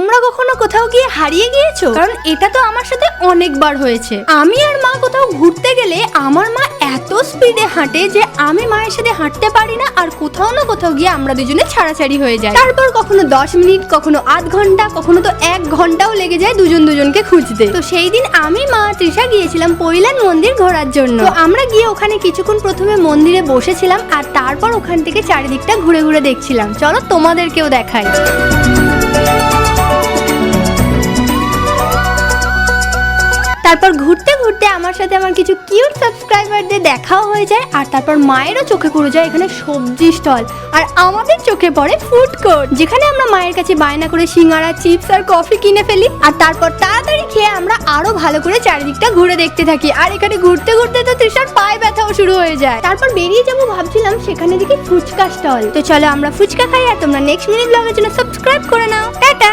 তোমরা কখনো কোথাও গিয়ে হারিয়ে গিয়েছো? কারণ এটা তো আমার সাথে অনেকবার হয়েছে। আমি আর মা কোথাও ঘুরতে গেলে আমার মা এত স্পিডে হাঁটে যে আমি মায়ের সাথে হাঁটতে পারি না, আর কোথাও না কোথাও গিয়ে আমরা দুজনে ছাড়াছাড়ি হয়ে যায়। তারপর কখনো 10 মিনিট, কখনো আধ ঘন্টা, কখনো তো 1 ঘন্টাও লেগে যায় দুজনকে খুঁজতে। তো সেই দিন আমি, মা, তৃষা গিয়েছিলাম পৈলান মন্দির ঘোরার জন্য। তো আমরা গিয়ে ওখানে কিছুক্ষণ প্রথমে মন্দিরে বসেছিলাম, আর তারপর ওখান থেকে চারিদিকটা ঘুরে ঘুরে দেখছিলাম। চলো তোমাদেরকেও দেখাই। তারপর ঘুরতে ঘুরতে আমার সাথে আমার কিছু কিউট সাবস্ক্রাইবারদের দেখাও হয়ে যায়, আর তারপর মায়েরও চোখে পড়ে যায় এখানে সবজি স্টল, আর আমাদের চোখে পড়ে ফুড কোর্ট, যেখানে আমরা মায়ের কাছে বায়না করে সিঙ্গারা, চিপস আর কফি কিনে ফেলি। আর তারপর তাড়াতাড়ি খেয়ে আমরা আরো ভালো করে চারিদিকটা ঘুরে দেখতে থাকি। আর এখানে ঘুরতে ঘুরতে তো তৃষার পায়ে ব্যথাও শুরু হয়ে যায়। তারপর বেরিয়ে যাবো ভাবছিলাম, সেখানে দেখি ফুচকা স্টল। তো চলো আমরা ফুচকা খাই, আর তোমরা নেক্সট মিনিট ব্লগের জন্য সাবস্ক্রাইব করে নাও। টাটা।